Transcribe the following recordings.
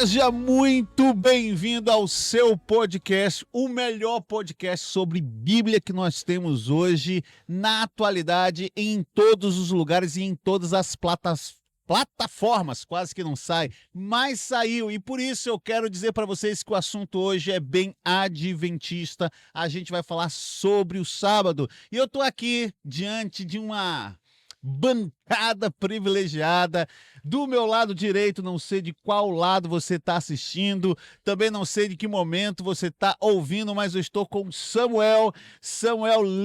Seja muito bem-vindo ao seu podcast, o melhor podcast sobre Bíblia que nós temos hoje, na atualidade, em todos os lugares e em todas as plataformas, quase que não sai, mas saiu. E por isso eu quero dizer para vocês que o assunto hoje é bem adventista. A gente vai falar sobre o sábado. E eu estou aqui diante de uma bancada privilegiada. Do meu lado direito, não sei de qual lado você está assistindo, também não sei de que momento você está ouvindo, mas eu estou com Samuel,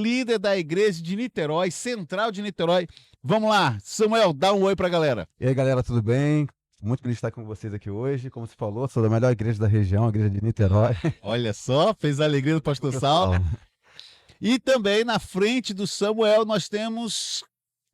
líder da igreja de Niterói, Central de Niterói. Vamos lá, Samuel, dá um oi para a galera. E aí, galera, tudo bem? Muito feliz de estar com vocês aqui hoje. Como você falou, sou da melhor igreja da região, a igreja de Niterói. Olha só, fez a alegria do pastor Saulo. E também na frente do Samuel nós temos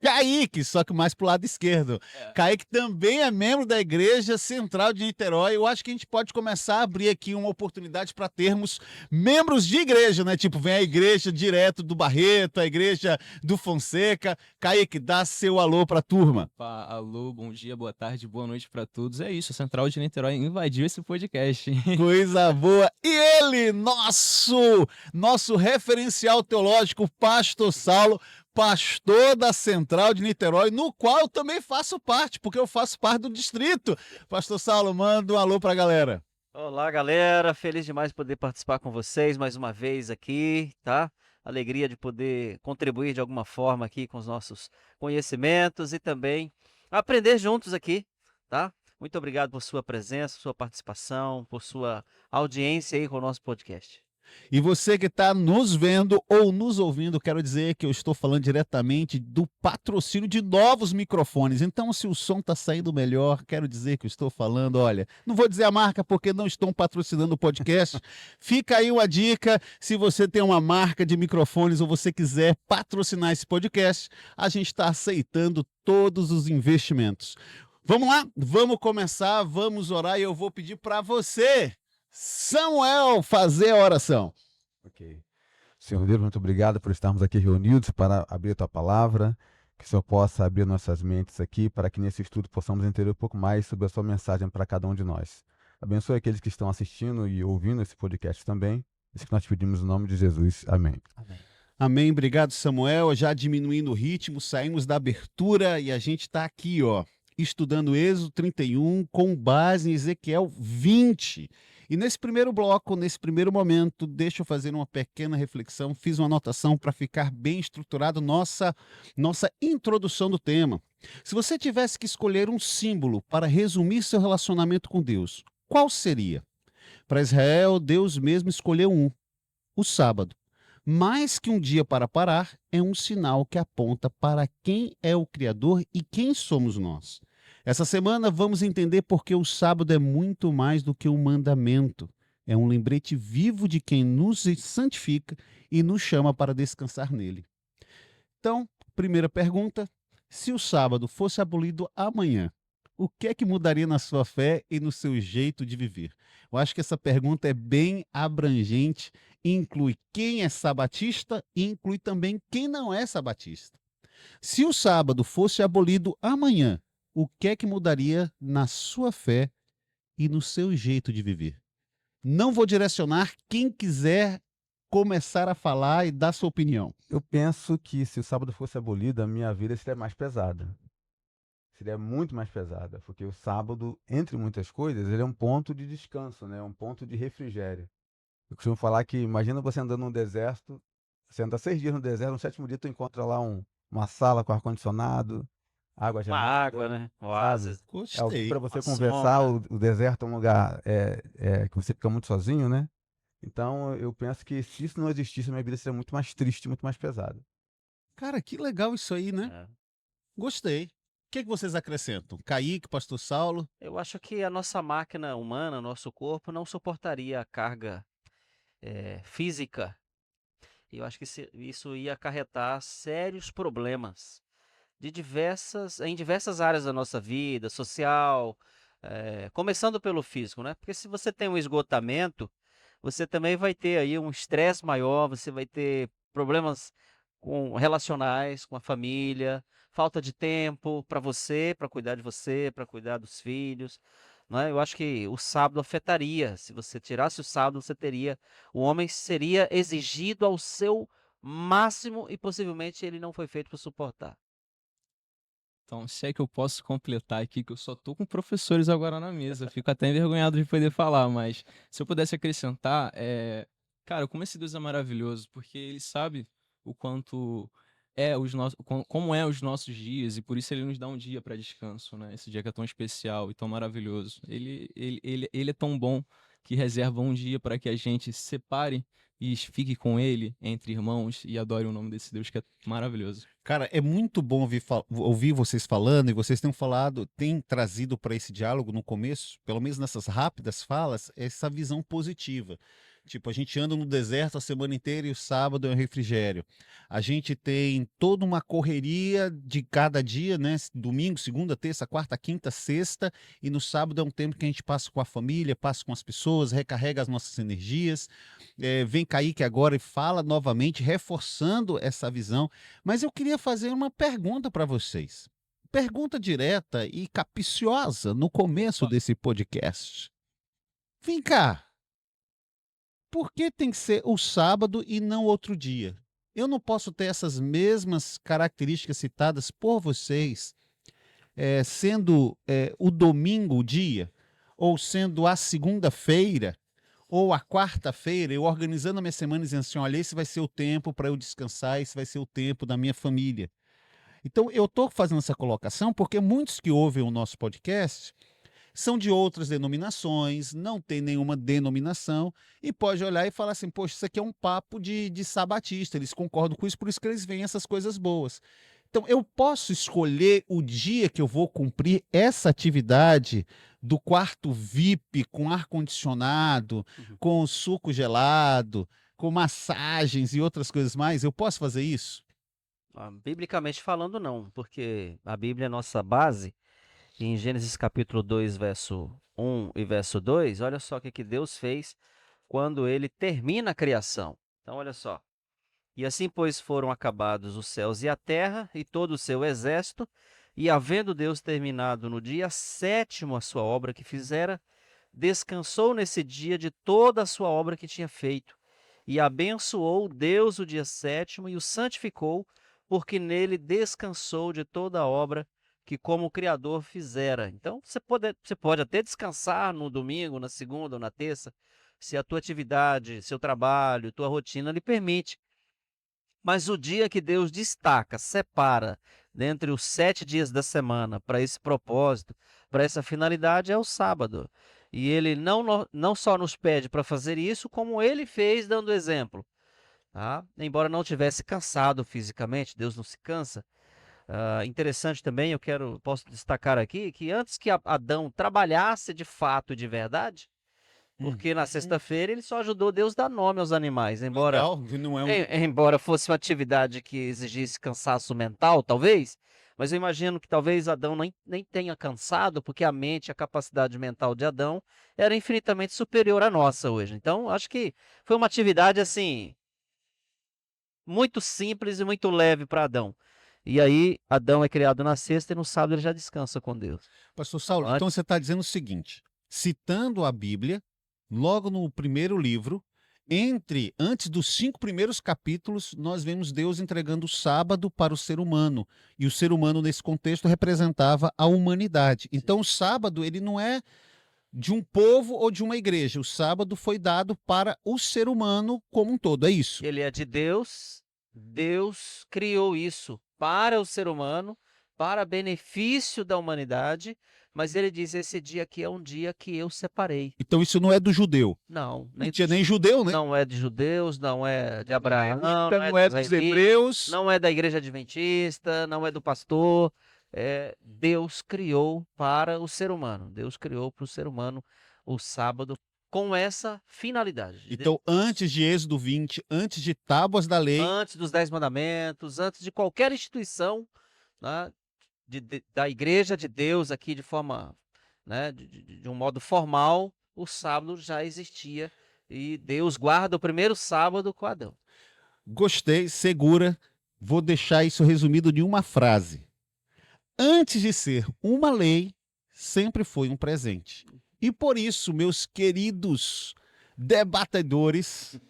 Kaique, só que mais pro lado esquerdo. Kaique também é membro da Igreja Central de Niterói. Eu acho que a gente pode começar a abrir aqui uma oportunidade para termos membros de igreja, né? Tipo, vem a igreja direto do Barreto, a igreja do Fonseca. Kaique, dá seu alô para a turma. Opa, alô, bom dia, boa tarde, boa noite para todos. É isso, a Central de Niterói invadiu esse podcast. Coisa boa. E ele, nosso referencial teológico, pastor Saulo, pastor da Central de Niterói, no qual eu também faço parte, porque eu faço parte do distrito. Pastor Saulo, manda um alô para a galera. Olá, galera. Feliz demais de poder participar com vocês mais uma vez aqui, tá? Alegria de poder contribuir de alguma forma aqui com os nossos conhecimentos e também aprender juntos aqui, tá? Muito obrigado por sua presença, sua participação, por sua audiência aí com o nosso podcast. E você que está nos vendo ou nos ouvindo, quero dizer que eu estou falando diretamente do patrocínio de novos microfones. Então, se o som está saindo melhor, quero dizer que eu estou falando, olha, não vou dizer a marca porque não estão patrocinando o podcast. Fica aí uma dica, se você tem uma marca de microfones ou você quiser patrocinar esse podcast, a gente está aceitando todos os investimentos. Vamos lá? Vamos começar, vamos orar e eu vou pedir para você, Samuel, fazer a oração. Ok. Senhor Deus, muito obrigado por estarmos aqui reunidos para abrir a tua palavra, que o Senhor possa abrir nossas mentes aqui, para que nesse estudo possamos entender um pouco mais sobre a sua mensagem para cada um de nós. Abençoe aqueles que estão assistindo e ouvindo esse podcast também. Isso que nós pedimos no nome de Jesus. Amém. Amém. Amém, obrigado, Samuel. Já diminuindo o ritmo, saímos da abertura e a gente está aqui, ó, estudando Êxodo 31 com base em Ezequiel 20. E nesse primeiro bloco, nesse primeiro momento, deixa eu fazer uma pequena reflexão. Fiz uma anotação para ficar bem estruturado nossa introdução do tema. Se você tivesse que escolher um símbolo para resumir seu relacionamento com Deus, qual seria? Para Israel, Deus mesmo escolheu o sábado. Mais que um dia para parar, é um sinal que aponta para quem é o Criador e quem somos nós. Essa semana vamos entender porque o sábado é muito mais do que um mandamento. É um lembrete vivo de quem nos santifica e nos chama para descansar nele. Então, primeira pergunta: se o sábado fosse abolido amanhã, o que é que mudaria na sua fé e no seu jeito de viver? Eu acho que essa pergunta é bem abrangente, inclui quem é sabatista e inclui também quem não é sabatista. Se o sábado fosse abolido amanhã, o que é que mudaria na sua fé e no seu jeito de viver? Não vou direcionar, quem quiser começar a falar e dar sua opinião. Eu penso que se o sábado fosse abolido, a minha vida seria mais pesada. Seria muito mais pesada, porque o sábado, entre muitas coisas, ele é um ponto de descanso, né? Um ponto de refrigério. Eu costumo falar que, imagina você andando no deserto, você anda 6 dias no deserto, no 7º dia tu encontra lá uma sala com ar-condicionado, água Uma gelada, água, né? Oásis. sabe? É Gostei. alguém para você Uma conversar, sombra. o deserto é um lugar que você fica muito sozinho, né? Então eu penso que se isso não existisse, a minha vida seria muito mais triste, muito mais pesada. Cara, que legal isso aí, né? É. Gostei. O que é que vocês acrescentam? Kaique, pastor Saulo? Eu acho que a nossa máquina humana, nosso corpo, não suportaria a carga física. E eu acho que isso ia acarretar sérios problemas em diversas áreas da nossa vida, social, começando pelo físico, né? Porque se você tem um esgotamento, você também vai ter aí um estresse maior, você vai ter problemas relacionais com a família, falta de tempo para você, para cuidar de você, para cuidar dos filhos. não é? Eu acho que o sábado afetaria. Se você tirasse o sábado, o homem seria exigido ao seu máximo e possivelmente ele não foi feito para suportar. Então, se é que eu posso completar aqui, que eu só tô com professores agora na mesa, fico até envergonhado de poder falar, mas se eu pudesse acrescentar, cara, como esse Deus é maravilhoso, porque ele sabe o quanto como é os nossos dias, e por isso ele nos dá um dia para descanso, né? Esse dia que é tão especial e tão maravilhoso. Ele é tão bom que reserva um dia para que a gente separe e fique com ele entre irmãos e adore o nome desse Deus que é maravilhoso. Cara, é muito bom ouvir vocês falando, e vocês têm falado, têm trazido para esse diálogo no começo, pelo menos nessas rápidas falas, essa visão positiva. Tipo, a gente anda no deserto a semana inteira e o sábado é um refrigério. A gente tem toda uma correria de cada dia, né? Domingo, segunda, terça, quarta, quinta, sexta, e no sábado é um tempo que a gente passa com a família, passa com as pessoas, recarrega as nossas energias. Vem Kaique agora e fala novamente, reforçando essa visão. Mas eu queria fazer uma pergunta para vocês. Pergunta direta e capciosa no começo desse podcast. Vem cá, por que tem que ser o sábado e não outro dia? Eu não posso ter essas mesmas características citadas por vocês, sendo o domingo o dia, ou sendo a segunda-feira, ou a quarta-feira, eu organizando a minha semana e dizendo assim, olha, esse vai ser o tempo para eu descansar, esse vai ser o tempo da minha família. Então, eu estou fazendo essa colocação porque muitos que ouvem o nosso podcast são de outras denominações, não tem nenhuma denominação, e pode olhar e falar assim, poxa, isso aqui é um papo de sabatista, eles concordam com isso, por isso que eles veem essas coisas boas. Então, eu posso escolher o dia que eu vou cumprir essa atividade do quarto VIP com ar-condicionado, com suco gelado, com massagens e outras coisas mais? Eu posso fazer isso? Biblicamente falando, não, porque a Bíblia é nossa base. E em Gênesis capítulo 2, verso 1 e verso 2, olha só o que Deus fez quando ele termina a criação. Então, olha só. E assim, pois, foram acabados os céus e a terra e todo o seu exército, e havendo Deus terminado no dia sétimo a sua obra que fizera, descansou nesse dia de toda a sua obra que tinha feito. E abençoou Deus o dia sétimo e o santificou, porque nele descansou de toda a obra que como Criador fizera. Então, você pode até descansar no domingo, na segunda ou na terça, se a tua atividade, seu trabalho, tua rotina lhe permite. Mas o dia que Deus destaca, separa, dentre os 7 dias da semana, para esse propósito, para essa finalidade, é o sábado. E ele não só nos pede para fazer isso, como ele fez dando exemplo. Tá? Embora não tivesse cansado fisicamente, Deus não se cansa. Interessante também, posso destacar aqui, que antes que Adão trabalhasse de fato e de verdade, porque na sexta-feira ele só ajudou Deus a dar nome aos animais, Legal, não é embora fosse uma atividade que exigisse cansaço mental, talvez, mas eu imagino que talvez Adão nem tenha cansado, porque a mente, a capacidade mental de Adão era infinitamente superior à nossa hoje. Então, acho que foi uma atividade, assim, muito simples e muito leve para Adão. E aí, Adão é criado na sexta e no sábado ele já descansa com Deus. Pastor Saulo, então você está dizendo o seguinte, citando a Bíblia, logo no primeiro livro, antes dos 5 primeiros capítulos, nós vemos Deus entregando o sábado para o ser humano. E o ser humano, nesse contexto, representava a humanidade. Então, o sábado, ele não é de um povo ou de uma igreja. O sábado foi dado para o ser humano como um todo. É isso. Ele é de Deus. Deus criou isso para o ser humano, para benefício da humanidade. Mas ele diz, esse dia aqui é um dia que eu separei. Então isso não é do judeu. Não. Não tinha nem judeu, né? Não é de judeus, não é de Abraão, não é dos hebreus. Não é da igreja adventista, não é do pastor. Deus criou para o ser humano. Deus criou para o ser humano o sábado com essa finalidade. Então, antes de Êxodo 20, antes de Tábuas da Lei, antes dos 10 mandamentos, antes de qualquer instituição, né, da igreja de Deus aqui de forma, né, de um modo formal, o sábado já existia e Deus guarda o primeiro sábado com Adão. Gostei, segura. Vou deixar isso resumido em uma frase. Antes de ser uma lei, sempre foi um presente. E por isso, meus queridos debatedores,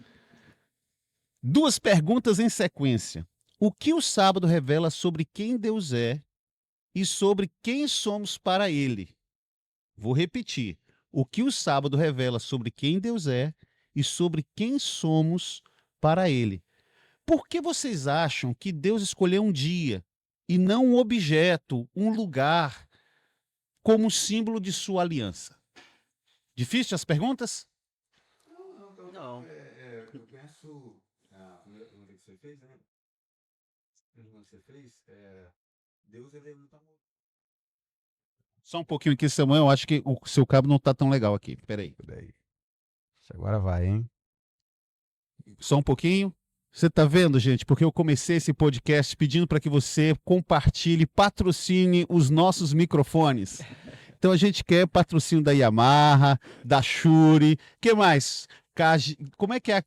duas perguntas em sequência. O que o sábado revela sobre quem Deus é e sobre quem somos para Ele? Vou repetir. O que o sábado revela sobre quem Deus é e sobre quem somos para Ele? Por que vocês acham que Deus escolheu um dia e não um objeto, um lugar, como símbolo de sua aliança? Difícil as perguntas? Não. Eu penso. A primeira pergunta que você fez, né? A pergunta que você fez, Deus ele é muito amoroso. Só um pouquinho aqui, Samuel. Eu acho que o seu cabo não está tão legal aqui. Peraí. Agora vai, hein? Só um pouquinho. Você está vendo, gente? Porque eu comecei esse podcast pedindo para que você compartilhe, patrocine os nossos microfones. Então a gente quer patrocínio da Yamaha, da Shure, que mais? Como é que é?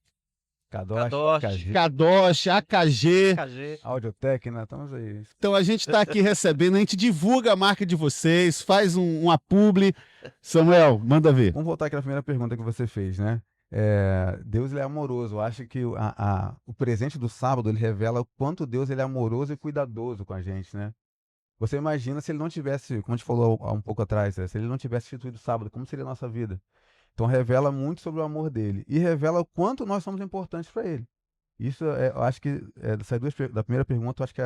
Kadosh, Kadosh, AKG. KG. Audiotech, né? Estamos aí. Então a gente está aqui recebendo, a gente divulga a marca de vocês, faz uma publi. Samuel, manda ver. Vamos voltar aqui na primeira pergunta que você fez, né? Deus ele é amoroso. Eu acho que o presente do sábado ele revela o quanto Deus ele é amoroso e cuidadoso com a gente, né? Você imagina se ele não tivesse, como a gente falou há um pouco atrás, se ele não tivesse instituído o sábado, como seria a nossa vida? Então revela muito sobre o amor dele e revela o quanto nós somos importantes para ele. Isso, eu acho que da primeira pergunta, eu acho que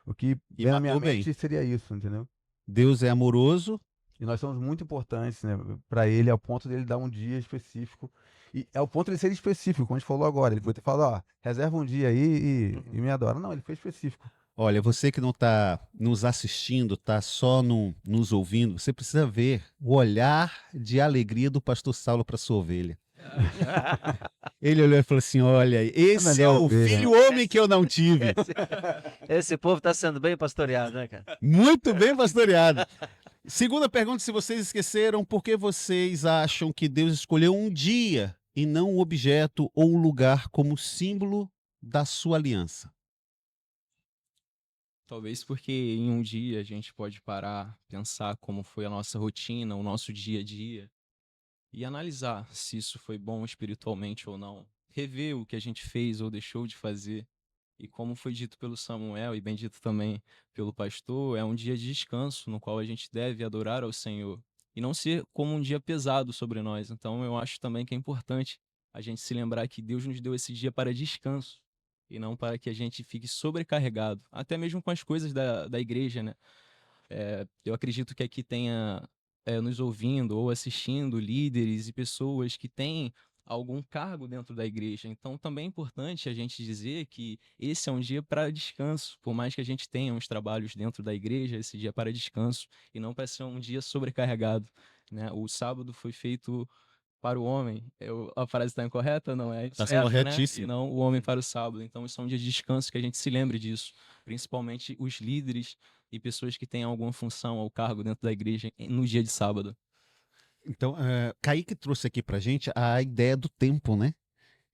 o que E vem na minha matou bem. mente seria isso, entendeu? Deus é amoroso. E nós somos muito importantes, né, para ele, ao ponto dele dar um dia específico. E é o ponto de ele ser específico, como a gente falou agora. Ele poderia ter falado, ó, reserva um dia aí e me adora. Não, ele foi específico. Olha, você que não está nos assistindo, está só nos ouvindo, você precisa ver o olhar de alegria do pastor Saulo para sua ovelha. Ele olhou e falou assim: olha, esse é melhor o ovelha. filho homem que eu não tive. Esse povo está sendo bem pastoreado, né, cara? Muito bem pastoreado. Segunda pergunta, se vocês esqueceram, por que vocês acham que Deus escolheu um dia e não um objeto ou um lugar como símbolo da sua aliança? Talvez porque em um dia a gente pode parar, pensar como foi a nossa rotina, o nosso dia a dia, e analisar se isso foi bom espiritualmente ou não. Rever o que a gente fez ou deixou de fazer. E como foi dito pelo Samuel e bem dito também pelo pastor, é um dia de descanso no qual a gente deve adorar ao Senhor. E não ser como um dia pesado sobre nós. Então eu acho também que é importante a gente se lembrar que Deus nos deu esse dia para descanso e não para que a gente fique sobrecarregado, até mesmo com as coisas da igreja, né? Eu acredito que aqui tenha nos ouvindo ou assistindo líderes e pessoas que têm algum cargo dentro da igreja. Então, também é importante a gente dizer que esse é um dia para descanso, por mais que a gente tenha uns trabalhos dentro da igreja, esse dia é para descanso e não para ser um dia sobrecarregado, né? O sábado foi feito para o homem. A frase está incorreta? Não é? Está Certo, né? corretíssimo. E não o homem para o sábado. Então, isso é um dia de descanso que a gente se lembre disso. Principalmente os líderes e pessoas que têm alguma função ou cargo dentro da igreja no dia de sábado. Então, Kaique trouxe aqui para gente a ideia do tempo, né?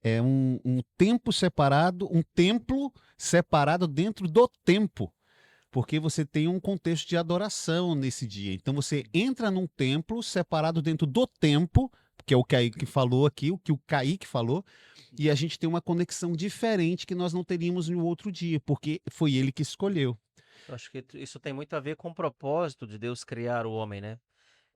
É um tempo separado, um templo separado dentro do tempo, porque você tem um contexto de adoração nesse dia. Então, você entra num templo separado dentro do tempo, que é o Kaique falou aqui, o que o Kaique falou, e a gente tem uma conexão diferente que nós não teríamos no outro dia, porque foi ele que escolheu. Eu acho que isso tem muito a ver com o propósito de Deus criar o homem, né?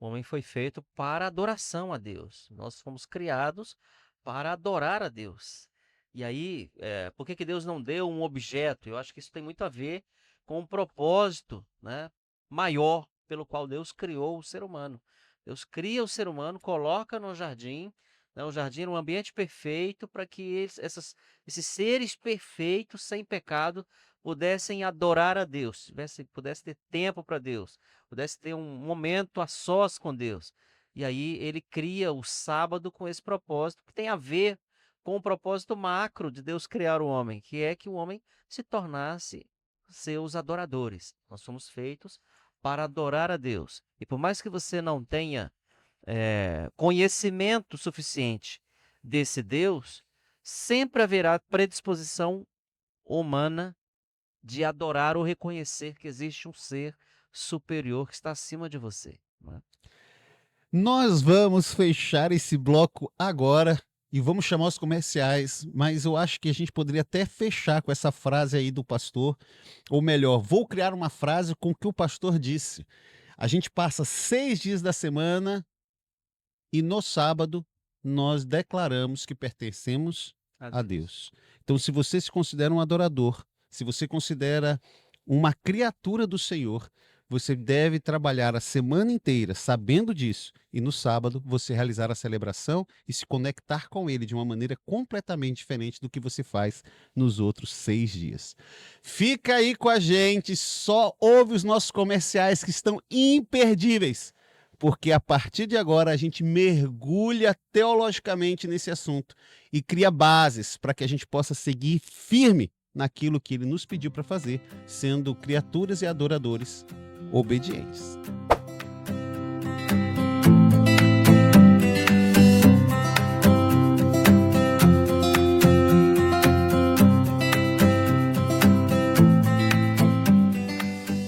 O homem foi feito para adoração a Deus. Nós fomos criados para adorar a Deus. E aí, por que que Deus não deu um objeto? Eu acho que isso tem muito a ver com o propósito, né, maior pelo qual Deus criou o ser humano. Deus cria o ser humano, coloca no jardim, né, o jardim era um ambiente perfeito para que esses seres perfeitos, sem pecado, pudessem adorar a Deus, pudesse ter tempo para Deus, pudesse ter um momento a sós com Deus. E aí ele cria o sábado com esse propósito, que tem a ver com o propósito macro de Deus criar o homem, que é que o homem se tornasse seus adoradores. Nós somos feitos para adorar a Deus. E por mais que você não tenha conhecimento suficiente desse Deus, sempre haverá predisposição humana de adorar ou reconhecer que existe um ser superior que está acima de você. né? Nós vamos fechar esse bloco agora e vamos chamar os comerciais, mas eu acho que a gente poderia até fechar com essa frase aí do pastor, ou melhor, vou criar uma frase com o que o pastor disse. A gente passa 6 dias da semana e no sábado nós declaramos que pertencemos a Deus. Então, se você se considera um adorador, se você considera uma criatura do Senhor, você deve trabalhar a semana inteira sabendo disso e no sábado você realizar a celebração e se conectar com Ele de uma maneira completamente diferente do que você faz nos outros 6 dias. Fica aí com a gente, só ouve os nossos comerciais que estão imperdíveis, porque a partir de agora a gente mergulha teologicamente nesse assunto e cria bases para que a gente possa seguir firme naquilo que Ele nos pediu para fazer, sendo criaturas e adoradores obedientes.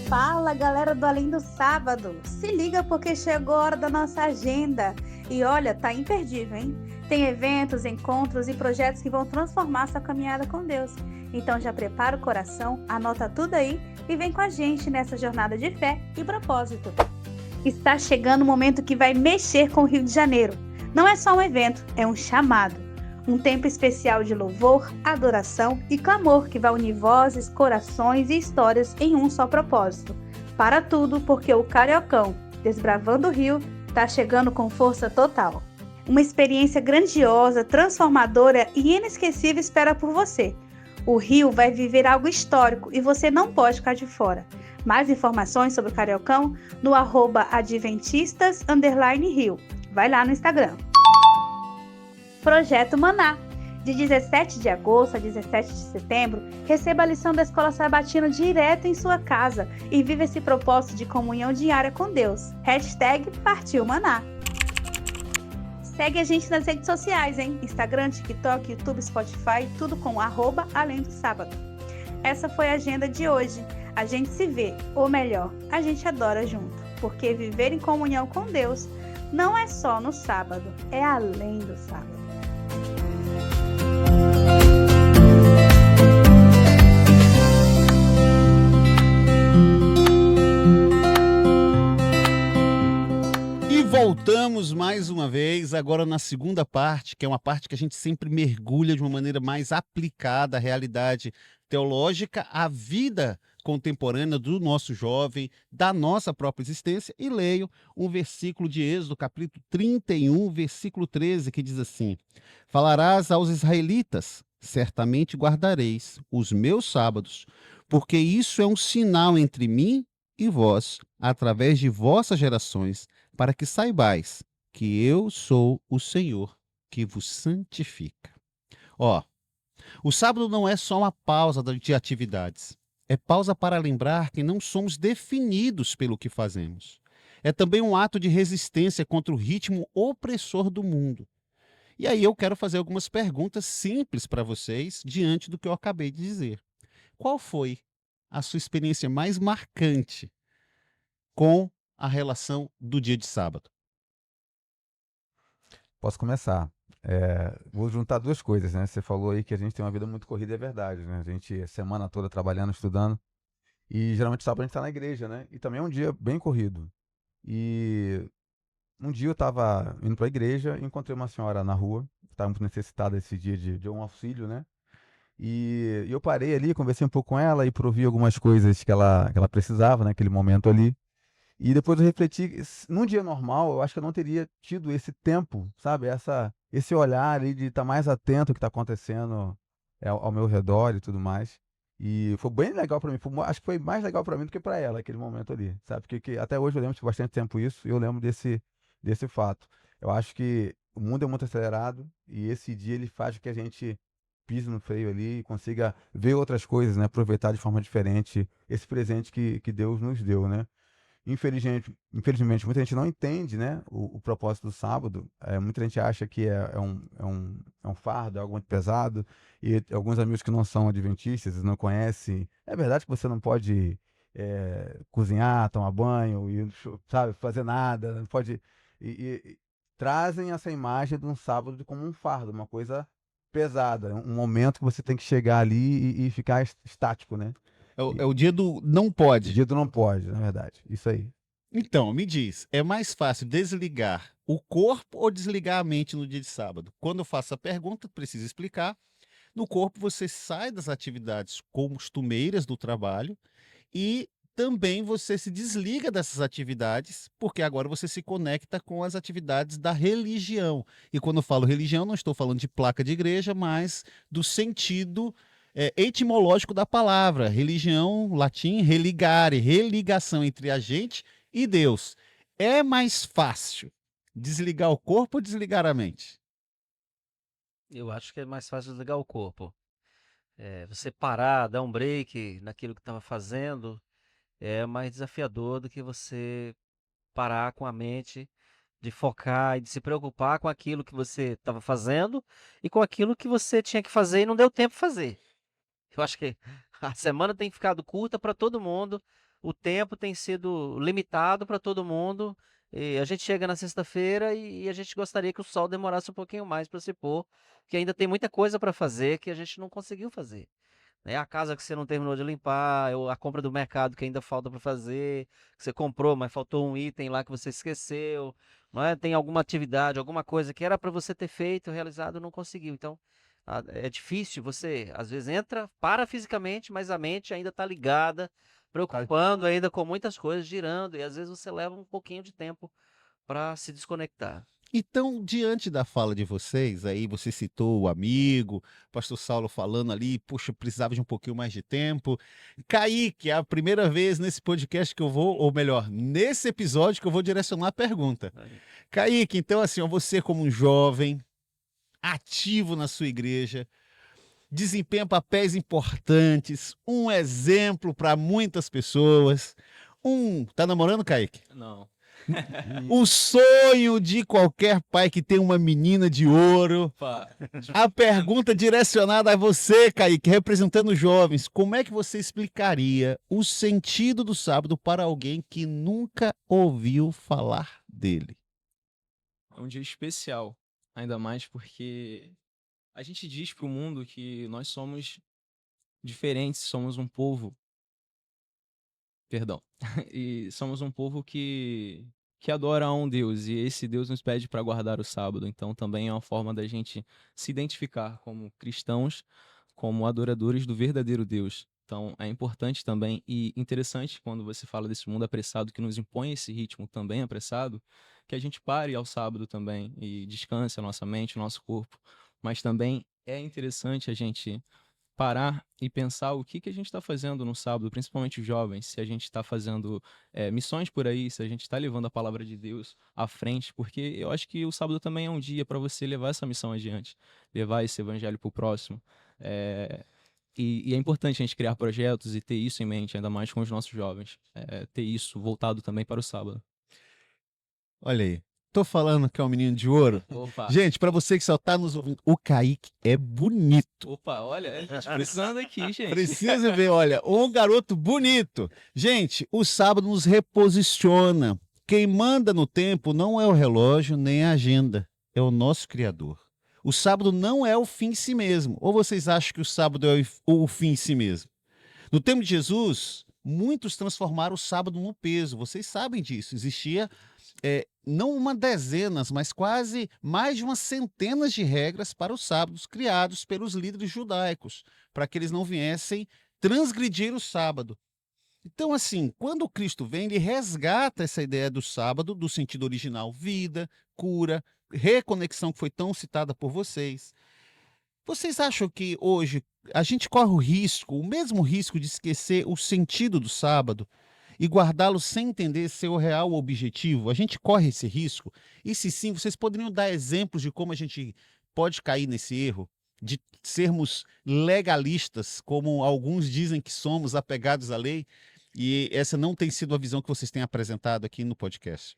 Fala, galera do Além do Sábado! Se liga porque chegou a hora da nossa agenda. E olha, tá imperdível, hein? Tem eventos, encontros e projetos que vão transformar sua caminhada com Deus. Então já prepara o coração, anota tudo aí e vem com a gente nessa jornada de fé e propósito. Está chegando o momento que vai mexer com o Rio de Janeiro. Não é só um evento, é um chamado. Um tempo especial de louvor, adoração e clamor que vai unir vozes, corações e histórias em um só propósito. Para tudo, porque o Cariocão, Desbravando o Rio, está chegando com força total. Uma experiência grandiosa, transformadora e inesquecível espera por você. O Rio vai viver algo histórico e você não pode ficar de fora. Mais informações sobre o Cariocão no @adventistas_Rio. Vai lá no Instagram. Projeto Maná. De 17 de agosto a 17 de setembro, receba a lição da Escola Sabatina direto em sua casa e viva esse propósito de comunhão diária com Deus. #Partiu Maná. Segue a gente nas redes sociais, hein? Instagram, TikTok, YouTube, Spotify, tudo com @Além do Sábado. Essa foi a agenda de hoje. A gente se vê, ou melhor, a gente adora junto. Porque viver em comunhão com Deus não é só no sábado, é além do sábado. Voltamos mais uma vez, agora na segunda parte, que é uma parte que a gente sempre mergulha de uma maneira mais aplicada à realidade teológica, à vida contemporânea do nosso jovem, da nossa própria existência, e leio um versículo de Êxodo, capítulo 31, versículo 13, que diz assim: Falarás aos israelitas, certamente guardareis os meus sábados, porque isso é um sinal entre mim e vós, através de vossas gerações, para que saibais que eu sou o Senhor que vos santifica. Ó, o sábado não é só uma pausa de atividades. É pausa para lembrar que não somos definidos pelo que fazemos. É também um ato de resistência contra o ritmo opressor do mundo. E aí eu quero fazer algumas perguntas simples para vocês diante do que eu acabei de dizer. Qual foi a sua experiência mais marcante com a relação do dia de sábado? Posso começar. Vou juntar duas coisas, né? Você falou aí que a gente tem uma vida muito corrida, é verdade, né? A gente a semana toda trabalhando, estudando, e geralmente sábado a gente está na igreja, né? E também é um dia bem corrido. E um dia eu estava indo para a igreja e encontrei uma senhora na rua, que estava muito necessitada esse dia de um auxílio, né? E eu parei ali, conversei um pouco com ela e provi algumas coisas que ela precisava naquele momento ali. E depois eu refleti, num dia normal, eu acho que eu não teria tido esse tempo, sabe? Esse olhar ali de estar mais atento ao que está acontecendo ao meu redor e tudo mais. E foi bem legal para mim. Acho que foi mais legal para mim do que para ela aquele momento ali, sabe? Porque até hoje eu lembro de bastante tempo isso e eu lembro desse fato. Eu acho que o mundo é muito acelerado e esse dia ele faz com que a gente pise no freio ali e consiga ver outras coisas, né? Aproveitar de forma diferente esse presente que Deus nos deu, né? Infelizmente, muita gente não entende, né, o propósito do sábado. Muita gente acha que é um fardo, é algo muito pesado. E alguns amigos que não são adventistas não conhecem. É verdade que você não pode cozinhar, tomar banho, sabe, fazer nada, não pode. E trazem essa imagem de um sábado como um fardo, uma coisa pesada, um momento que você tem que chegar ali e ficar estático, né? É o dia do não O pode. dia do não pode, na verdade. Isso aí. Então, me diz, é mais fácil desligar o corpo ou desligar a mente no dia de sábado? Quando eu faço a pergunta, preciso explicar. No corpo, você sai das atividades costumeiras do trabalho e também você se desliga dessas atividades, porque agora você se conecta com as atividades da religião. E quando eu falo religião, não estou falando de placa de igreja, mas do sentido etimológico da palavra. Religião, latim, religare, religação entre a gente e Deus. É mais fácil desligar o corpo ou desligar a mente? Eu acho que é mais fácil desligar o corpo. Você parar, dar um break naquilo que estava fazendo, é mais desafiador do que você parar com a mente, de focar e de se preocupar com aquilo que você estava fazendo e com aquilo que você tinha que fazer e não deu tempo de fazer. Eu acho que a semana tem ficado curta para todo mundo, o tempo tem sido limitado para todo mundo. E a gente chega na sexta-feira e a gente gostaria que o sol demorasse um pouquinho mais para se pôr, porque ainda tem muita coisa para fazer que a gente não conseguiu fazer, né? A casa que você não terminou de limpar, ou a compra do mercado que ainda falta para fazer, que você comprou, mas faltou um item lá que você esqueceu, não é? Tem alguma atividade, alguma coisa que era para você ter feito, realizado, não conseguiu. Então, é difícil, você às vezes entra, para fisicamente, mas a mente ainda está ligada, preocupando ainda com muitas coisas, girando, e às vezes você leva um pouquinho de tempo para se desconectar. Então, diante da fala de vocês, aí você citou o amigo, pastor Saulo falando ali, puxa, precisava de um pouquinho mais de tempo. Kaique, é a primeira vez nesse podcast que eu vou, ou melhor, nesse episódio que eu vou direcionar a pergunta. Aí. Kaique, então assim, ó, você como um jovem, ativo na sua igreja, desempenha papéis importantes, um exemplo para muitas pessoas. Tá namorando, Kaique? Não. O sonho de qualquer pai que tem uma menina de ouro. Opa, A pergunta direcionada a você, Kaique, representando os jovens. Como é que você explicaria o sentido do sábado para alguém que nunca ouviu falar dele? é um dia especial, ainda mais porque a gente diz para o mundo que nós somos diferentes, somos um povo, perdão, e somos um povo que adora a um Deus, e esse Deus nos pede para guardar o sábado. Então também é uma forma da gente se identificar como cristãos, como adoradores do verdadeiro Deus. Então é importante também e interessante quando você fala desse mundo apressado que nos impõe esse ritmo também apressado, que a gente pare ao sábado também e descanse a nossa mente, o nosso corpo. Mas também é interessante a gente parar e pensar o que a gente está fazendo no sábado, principalmente os jovens, se a gente está fazendo missões por aí, se a gente está levando a palavra de Deus à frente, porque eu acho que o sábado também é um dia para você levar essa missão adiante, levar esse evangelho para o próximo. E é importante a gente criar projetos e ter isso em mente, ainda mais com os nossos jovens, ter isso voltado também para o sábado. Olha aí. Tô falando que é um menino de ouro. Opa, Gente, para você que só tá nos ouvindo, o Kaique é bonito. opa, olha, a gente precisando aqui, gente. Precisa ver, olha, um garoto bonito. Gente, o sábado nos reposiciona. Quem manda no tempo não é o relógio nem a agenda, é o nosso Criador. O sábado não é o fim em si mesmo. Ou vocês acham que o sábado é o fim em si mesmo? No tempo de Jesus, muitos transformaram o sábado no peso. Vocês sabem disso. Existia não uma dezenas, mas quase mais de umas centenas de regras para os sábados criados pelos líderes judaicos, para que eles não viessem transgredir o sábado. Então, assim, quando Cristo vem, ele resgata essa ideia do sábado, do sentido original, vida, cura, reconexão que foi tão citada por vocês. Vocês acham que hoje a gente corre o risco, o mesmo risco de esquecer o sentido do sábado e guardá-lo sem entender seu real objetivo? A gente corre esse risco? E se sim, vocês poderiam dar exemplos de como a gente pode cair nesse erro? De sermos legalistas, como alguns dizem que somos, apegados à lei, e essa não tem sido a visão que vocês têm apresentado aqui no podcast.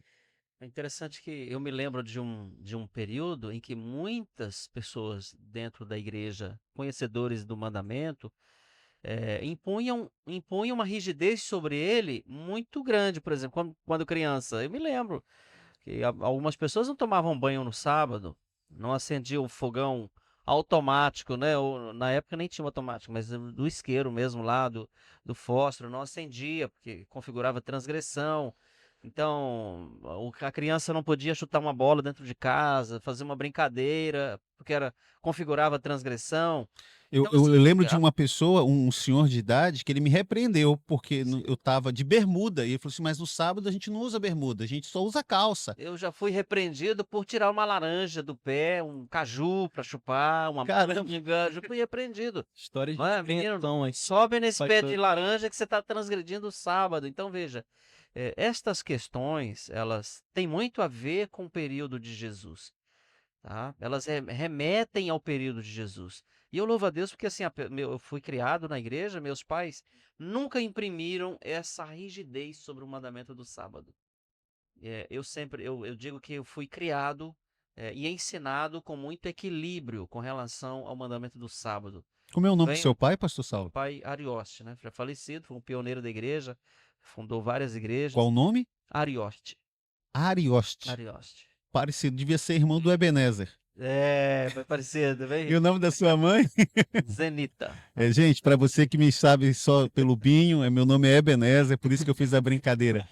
É interessante que eu me lembro de um período em que muitas pessoas dentro da igreja, conhecedores do mandamento, impunham uma rigidez sobre ele muito grande. Por exemplo, quando criança, eu me lembro que algumas pessoas não tomavam banho no sábado, não acendiam o fogão automático, né? Ou, na época nem tinha um automático, mas do isqueiro mesmo lá, do fósforo, não acendia, porque configurava transgressão. Então, a criança não podia chutar uma bola dentro de casa, fazer uma brincadeira, porque configurava transgressão. Eu, Então, eu assim, lembro de uma pessoa, um senhor de idade, que ele me repreendeu porque eu estava de bermuda. E ele falou assim: mas no sábado a gente não usa bermuda, a gente só usa calça. eu já fui repreendido por tirar uma laranja do pé, um caju para chupar, uma Caramba. manga. Já fui repreendido. Histórias Não é, de menino? pentão aí. Sobe nesse pé de Pastor. laranja que você está transgredindo o sábado. Então, veja, estas questões, elas têm muito a ver com o período de Jesus, tá? Elas remetem ao período de Jesus. E eu louvo a Deus porque, assim, eu fui criado na igreja, meus pais nunca imprimiram essa rigidez sobre o mandamento do sábado. Eu digo que eu fui criado e ensinado com muito equilíbrio com relação ao mandamento do sábado. Como é o nome do Venho seu pai, pastor Meu Saulo? pai Arioste, né? Já falecido, foi um pioneiro da igreja, fundou várias igrejas. Qual o nome? Arioste. Arioste. Arioste. Parecido, devia ser irmão do Ebenezer. Vai parecido, E vem? o nome da sua mãe? Zenita. Gente, para você que me sabe só pelo Binho, meu nome é Ebenezer, por isso que eu fiz a brincadeira.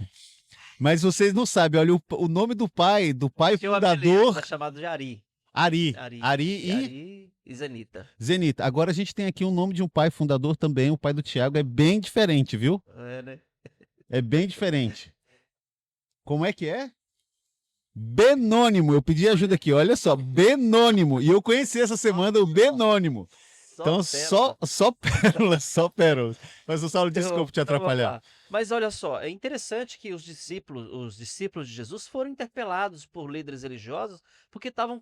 Mas vocês não sabem, olha, o nome do pai Tinha um apelido, fundador, era chamado de Ari. Ari Ari. e Ari e Zenita. Zenita. Agora a gente tem aqui um nome de um pai fundador também, o pai do Tiago, é bem diferente, viu? Né? É bem diferente. Como é que é? Benônimo, eu pedi ajuda aqui, olha só, Benônimo. E eu conheci essa semana o Benônimo. Então, só pérolas, só pérolas. Mas o Saulo, desculpa te atrapalhar. Mas olha só, é interessante que os discípulos de Jesus foram interpelados por líderes religiosos porque estavam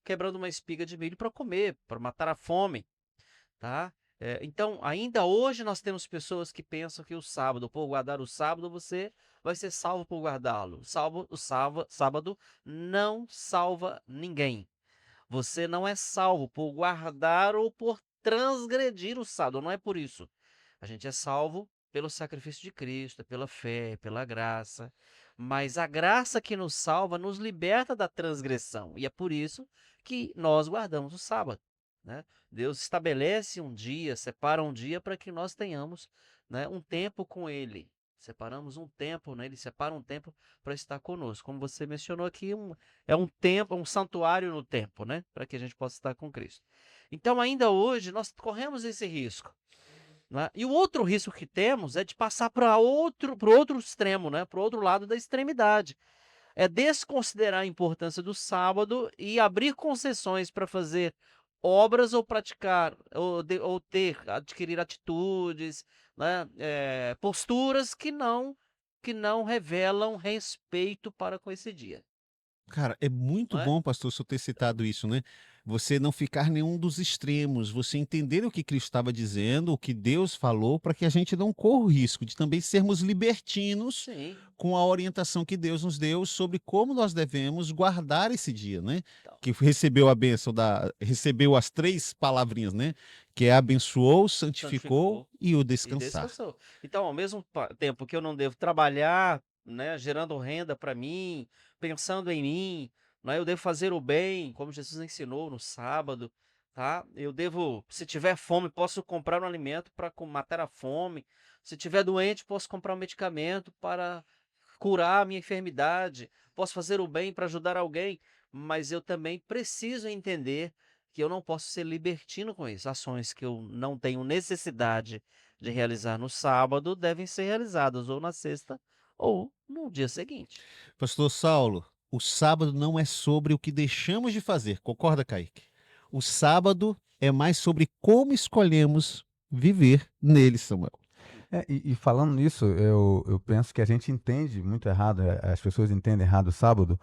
quebrando uma espiga de milho para comer, para matar a fome, tá? Então, ainda hoje nós temos pessoas que pensam que por guardar o sábado, você vai ser salvo por guardá-lo. Sábado não salva ninguém. Você não é salvo por guardar ou por transgredir o sábado, não é por isso. A gente é salvo pelo sacrifício de Cristo, pela fé, pela graça. Mas a graça que nos salva nos liberta da transgressão. E é por isso que nós guardamos o sábado, né? Deus estabelece um dia, separa um dia para que nós tenhamos, né, um tempo com Ele. Separamos um tempo, né? Ele separa um tempo para estar conosco. Como você mencionou aqui, é um tempo, um santuário no tempo, né? Para que a gente possa estar com Cristo. Então, ainda hoje, nós corremos esse risco, né? E o outro risco que temos é de passar para pro outro extremo, né? Para o outro lado da extremidade. É desconsiderar a importância do sábado e abrir concessões para fazer obras ou praticar, ou adquirir atitudes, né? Posturas que não revelam respeito para com esse dia, Cara, é muito não é? bom, pastor, o senhor ter citado isso, né? Você não ficar nenhum dos extremos, você entender o que Cristo estava dizendo, o que Deus falou, para que a gente não corra o risco de também sermos libertinos Sim. com a orientação que Deus nos deu sobre como nós devemos guardar esse dia, né? Então. Que recebeu a bênção recebeu as 3 palavrinhas, né? Que é abençoou, santificou e o E descansar. descansou. Então, ao mesmo tempo que eu não devo trabalhar, né, gerando renda para mim, pensando em mim, né, eu devo fazer o bem, como Jesus ensinou no sábado, tá? Eu devo, se tiver fome, posso comprar um alimento para matar a fome. Se tiver doente, posso comprar um medicamento para curar a minha enfermidade. Posso fazer o bem para ajudar alguém, mas eu também preciso entender que eu não posso ser libertino com isso. Ações que eu não tenho necessidade de realizar no sábado devem ser realizadas ou na sexta ou no dia seguinte. Pastor Saulo, o sábado não é sobre o que deixamos de fazer, concorda, Kaique? O sábado é mais sobre como escolhemos viver nele, Samuel. E falando nisso, eu penso que a gente entende muito errado, as pessoas entendem errado o sábado,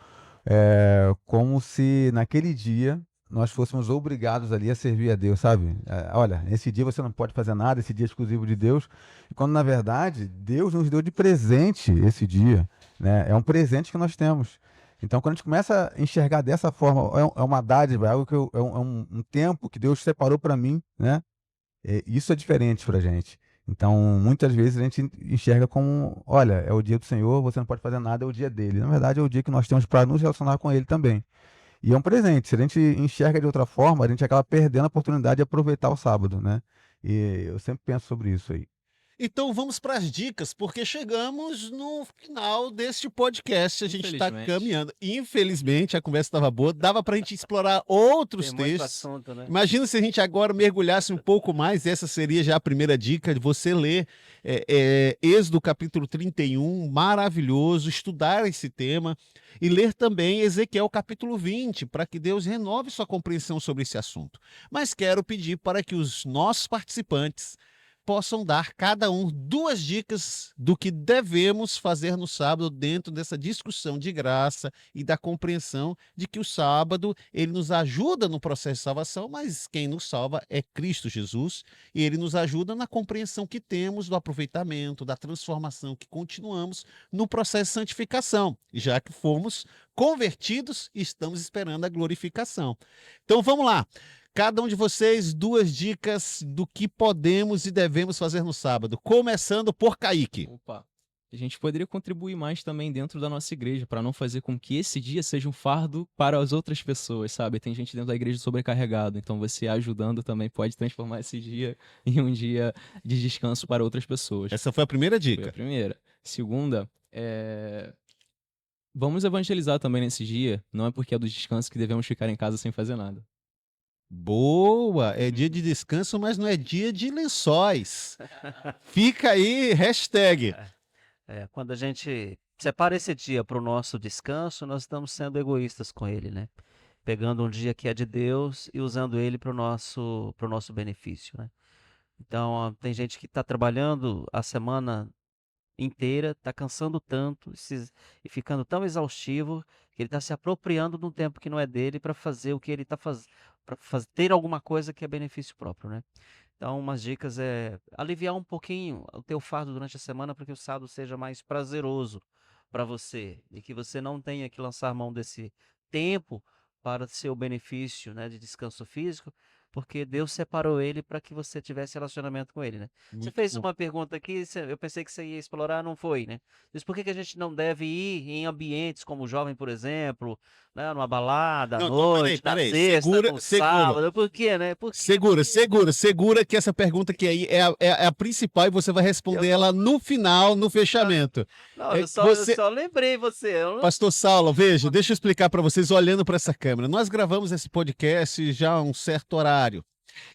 como se naquele dia nós fôssemos obrigados ali a servir a Deus, sabe? Olha, esse dia você não pode fazer nada, esse dia é exclusivo de Deus, quando na verdade Deus nos deu de presente esse dia, né? É um presente que nós temos. Então, quando a gente começa a enxergar dessa forma, é uma dádiva, é algo que é um tempo que Deus separou para mim, né? Isso é diferente pra gente. Então, muitas vezes a gente enxerga como, olha, é o dia do Senhor, você não pode fazer nada, é o dia dele. Na verdade, é o dia que nós temos para nos relacionar com ele também. E é um presente. Se a gente enxerga de outra forma, a gente acaba perdendo a oportunidade de aproveitar o sábado, né? E eu sempre penso sobre isso aí. Então vamos para as dicas, porque chegamos no final deste podcast. A gente está Infelizmente. caminhando. Infelizmente, a conversa estava boa. Dava para a gente explorar outros Tem muito textos. assunto, né? Imagina se a gente agora mergulhasse um pouco mais. Essa seria já a primeira dica de você ler Êxodo capítulo 31, maravilhoso, estudar esse tema e ler também Ezequiel capítulo 20, para que Deus renove sua compreensão sobre esse assunto. Mas quero pedir para que os nossos participantes possam dar cada um 2 dicas do que devemos fazer no sábado dentro dessa discussão de graça e da compreensão de que o sábado ele nos ajuda no processo de salvação, mas quem nos salva é Cristo Jesus e ele nos ajuda na compreensão que temos do aproveitamento, da transformação que continuamos no processo de santificação, já que fomos convertidos e estamos esperando a glorificação. Então vamos lá. Cada um de vocês, 2 dicas do que podemos e devemos fazer no sábado. Começando por Kaique. Opa. A gente poderia contribuir mais também dentro da nossa igreja, para não fazer com que esse dia seja um fardo para as outras pessoas, sabe? Tem gente dentro da igreja sobrecarregado, então você ajudando também pode transformar esse dia em um dia de descanso para outras pessoas. Essa foi a primeira Foi a dica. primeira. Segunda, vamos evangelizar também nesse dia. Não é porque é do descanso que devemos ficar em casa sem fazer nada. Boa! É dia de descanso, mas não é dia de lençóis. Fica aí, hashtag. Quando a gente separa esse dia para o nosso descanso, nós estamos sendo egoístas com ele, né? Pegando um dia que é de Deus e usando ele para o nosso benefício, né? Então, tem gente que está trabalhando a semana inteira, está cansando tanto e ficando tão exaustivo que ele está se apropriando de um tempo que não é dele para fazer o que ele está fazendo, para ter alguma coisa que é benefício próprio, né? Então, umas dicas é aliviar um pouquinho o teu fardo durante a semana para que o sábado seja mais prazeroso para você e que você não tenha que lançar mão desse tempo para seu benefício, né, de descanso físico, porque Deus separou ele para que você tivesse relacionamento com ele, né? Você Muito fez bom. uma pergunta aqui, eu pensei que você ia explorar, não foi, né? Diz por que a gente não deve ir em ambientes como o jovem, por exemplo, né, numa balada, à Não, noite, na peraí. sexta, Segura, no segura. sábado? Por quê, né? Segura que essa pergunta que aí é a principal e você vai responder Eu- ela no final, no fechamento. Não, É eu que só, você- eu só lembrei você. Eu não... Pastor Saulo, veja, deixa eu explicar para vocês olhando para essa câmera. Nós gravamos esse podcast já a um certo horário.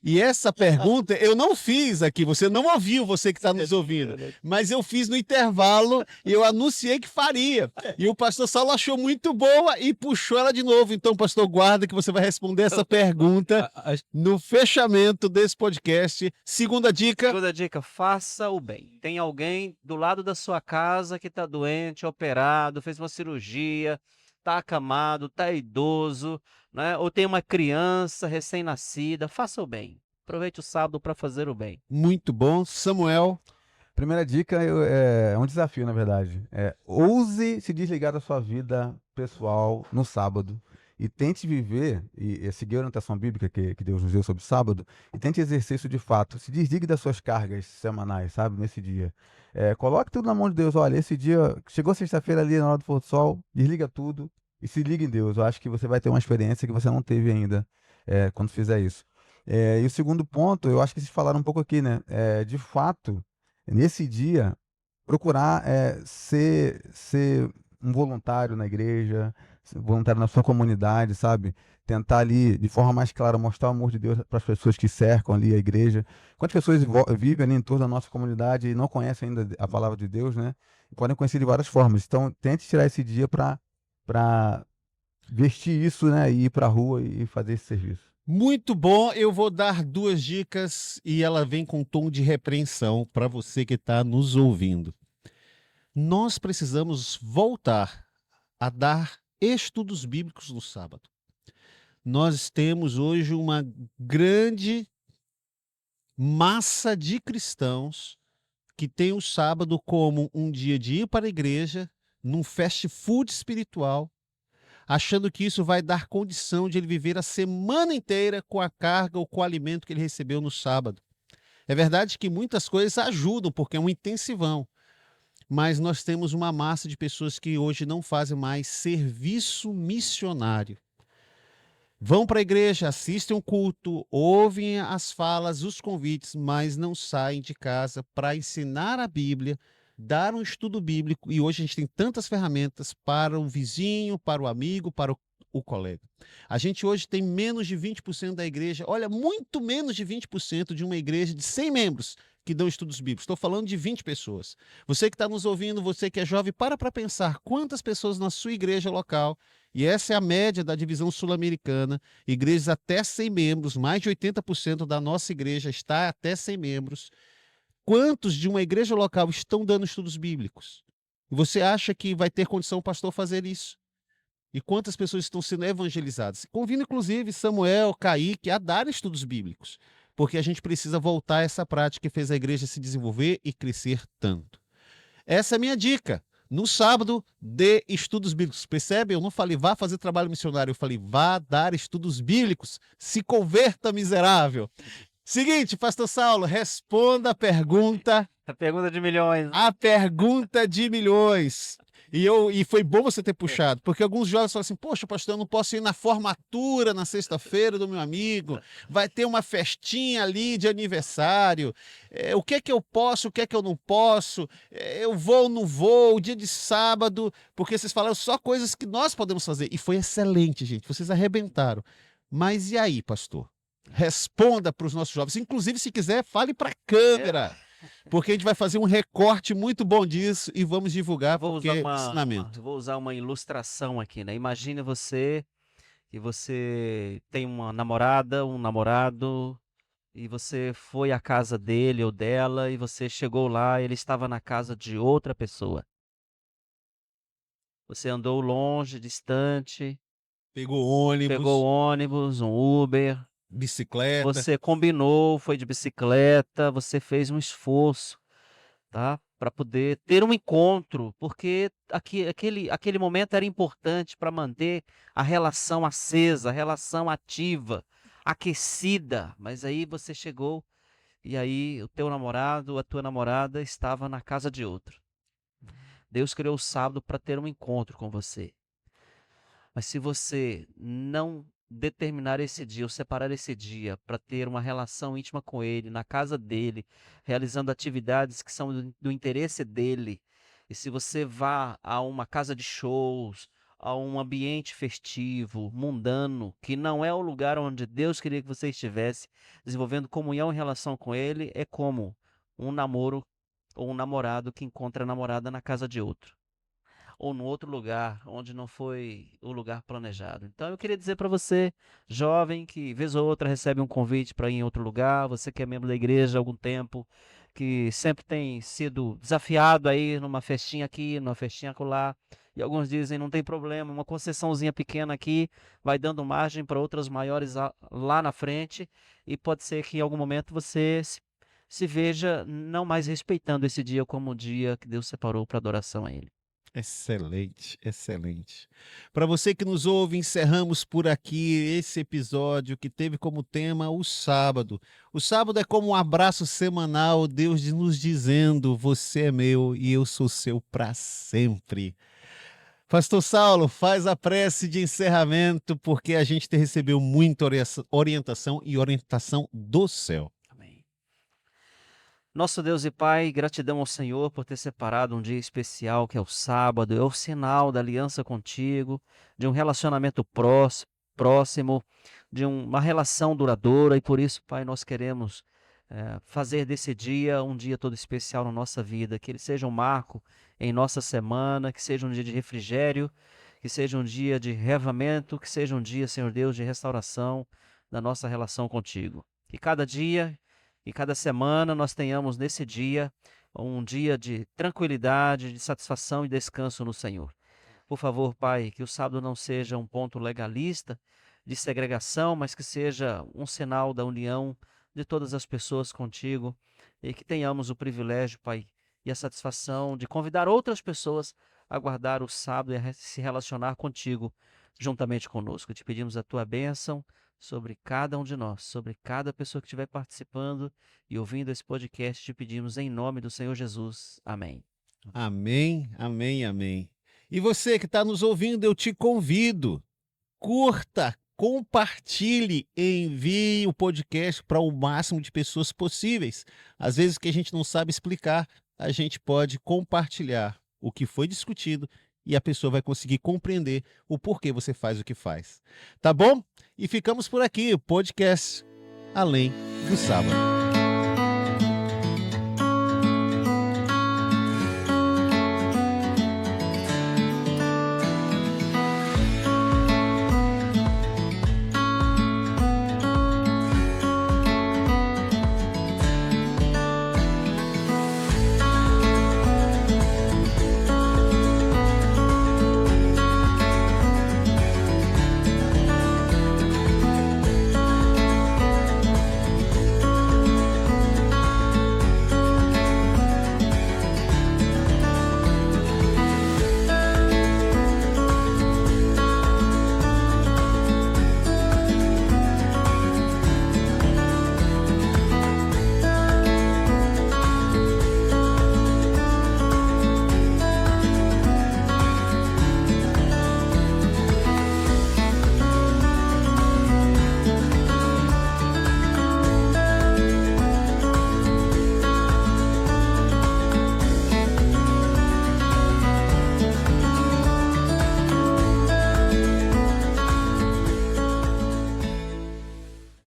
E essa pergunta eu não fiz aqui, você não ouviu, você que está nos ouvindo, mas eu fiz no intervalo e eu anunciei que faria. E o pastor Saulo achou muito boa e puxou ela de novo. Então, pastor, guarda que você vai responder essa pergunta no fechamento desse podcast. Segunda dica. Segunda dica, faça o bem. Tem alguém do lado da sua casa que está doente, operado, fez uma cirurgia, está acamado, está idoso, né? Ou tem uma criança recém-nascida, faça o bem. Aproveite o sábado para fazer o bem. Muito bom. Samuel. Primeira dica é um desafio, na verdade. Ouse se desligar da sua vida pessoal no sábado e tente viver e seguir a orientação bíblica que Deus nos deu sobre o sábado e tente exercer isso de fato. Se desligue das suas cargas semanais, sabe, nesse dia. Coloque tudo na mão de Deus. Olha, esse dia, chegou sexta-feira ali na hora do pôr do sol, desliga tudo e se liga em Deus. Eu acho que você vai ter uma experiência que você não teve ainda quando fizer isso. E o segundo ponto, eu acho que vocês falaram um pouco aqui, né? De fato, nesse dia, procurar ser um voluntário na igreja, ser voluntário na sua comunidade, sabe? Tentar ali, de forma mais clara, mostrar o amor de Deus para as pessoas que cercam ali a igreja. Quantas pessoas vivem ali em torno da nossa comunidade e não conhecem ainda a palavra de Deus, né? E podem conhecer de várias formas. Então, tente tirar esse dia para vestir isso, né? E ir para a rua e fazer esse serviço. Muito bom, eu vou dar 2 dicas e ela vem com tom de repreensão para você que está nos ouvindo. Nós precisamos voltar a dar estudos bíblicos no sábado. Nós temos hoje uma grande massa de cristãos que tem o sábado como um dia de ir para a igreja, num fast food espiritual, achando que isso vai dar condição de ele viver a semana inteira com a carga ou com o alimento que ele recebeu no sábado. É verdade que muitas coisas ajudam, porque é um intensivão. Mas nós temos uma massa de pessoas que hoje não fazem mais serviço missionário. Vão para a igreja, assistem um culto, ouvem as falas, os convites, mas não saem de casa para ensinar a Bíblia, dar um estudo bíblico. E hoje a gente tem tantas ferramentas para o vizinho, para o amigo, para o colega. A gente hoje tem menos de 20% da igreja, olha, muito menos de 20% de uma igreja de 100 membros que dão estudos bíblicos. Estou falando de 20 pessoas. Você que está nos ouvindo, você que é jovem, para pensar quantas pessoas na sua igreja local, e essa é a média da divisão sul-americana, igrejas até 100 membros, mais de 80% da nossa igreja está até 100 membros. Quantos de uma igreja local estão dando estudos bíblicos? E você acha que vai ter condição o pastor fazer isso? E quantas pessoas estão sendo evangelizadas? Convido, inclusive, Samuel, Kaique, a dar estudos bíblicos, porque a gente precisa voltar a essa prática que fez a igreja se desenvolver e crescer tanto. Essa é a minha dica. No sábado, dê estudos bíblicos. Percebe? Eu não falei vá fazer trabalho missionário, eu falei vá dar estudos bíblicos. Se converta, miserável. Seguinte, pastor Saulo, responda a pergunta. A pergunta de milhões. A pergunta de milhões. E foi bom você ter puxado, porque alguns jovens falam assim, poxa, pastor, eu não posso ir na formatura na sexta-feira do meu amigo, vai ter uma festinha ali de aniversário, o que é que eu posso, o que é que eu não posso, eu vou ou não vou, o dia de sábado, porque vocês falaram só coisas que nós podemos fazer, e foi excelente, gente, vocês arrebentaram. Mas e aí, pastor? Responda para os nossos jovens, inclusive se quiser, fale para a câmera. Porque a gente vai fazer um recorte muito bom disso e vamos divulgar porque é ensinamento. Vou usar uma ilustração aqui, né? Imagine você que você tem uma namorada, um namorado, e você foi à casa dele ou dela e você chegou lá e ele estava na casa de outra pessoa. Você andou longe, distante, Pegou ônibus, um Uber, bicicleta. você combinou, foi de bicicleta, você fez um esforço, tá? Para poder ter um encontro, porque aquele momento era importante para manter a relação acesa, a relação ativa, aquecida. Mas aí você chegou e aí o teu namorado, a tua namorada estava na casa de outro. Deus criou o sábado para ter um encontro com você. Mas se você não determinar esse dia, ou separar esse dia para ter uma relação íntima com ele, na casa dele, realizando atividades que são do interesse dele, e se você vá a uma casa de shows, a um ambiente festivo, mundano, que não é o lugar onde Deus queria que você estivesse, desenvolvendo comunhão em relação com ele, é como um namoro ou um namorado que encontra a namorada na casa de outro, ou no outro lugar onde não foi o lugar planejado. Então eu queria dizer para você, jovem, que vez ou outra recebe um convite para ir em outro lugar, você que é membro da igreja há algum tempo, que sempre tem sido desafiado a ir numa festinha aqui, numa festinha acolá, e alguns dizem não tem problema, uma concessãozinha pequena aqui vai dando margem para outras maiores lá na frente, e pode ser que em algum momento você se veja não mais respeitando esse dia como o dia que Deus separou para adoração a Ele. Excelente, excelente. Para você que nos ouve, encerramos por aqui esse episódio que teve como tema o sábado. O sábado é como um abraço semanal, Deus nos dizendo: você é meu e eu sou seu para sempre. Pastor Saulo, faz a prece de encerramento, porque a gente recebeu muita orientação e orientação do céu. Amém. Nosso Deus e Pai, gratidão ao Senhor por ter separado um dia especial, que é o sábado, é o sinal da aliança contigo, de um relacionamento próximo, de uma relação duradoura, e por isso, Pai, nós queremos fazer desse dia um dia todo especial na nossa vida, que ele seja um marco em nossa semana, que seja um dia de refrigério, que seja um dia de reavamento, que seja um dia, Senhor Deus, de restauração da nossa relação contigo. Que cada dia e cada semana nós tenhamos nesse dia um dia de tranquilidade, de satisfação e descanso no Senhor. Por favor, Pai, que o sábado não seja um ponto legalista de segregação, mas que seja um sinal da união de todas as pessoas contigo, e que tenhamos o privilégio, Pai, e a satisfação de convidar outras pessoas a guardar o sábado e a se relacionar contigo juntamente conosco. Te pedimos a tua bênção sobre cada um de nós, sobre cada pessoa que estiver participando e ouvindo esse podcast. Te pedimos em nome do Senhor Jesus. Amém. Amém, amém, amém. E você que está nos ouvindo, eu te convido, curta, compartilhe, envie o podcast para o máximo de pessoas possíveis. Às vezes o que a gente não sabe explicar, a gente pode compartilhar o que foi discutido e a pessoa vai conseguir compreender o porquê você faz o que faz. Tá bom? E ficamos por aqui, o podcast Além do Sábado.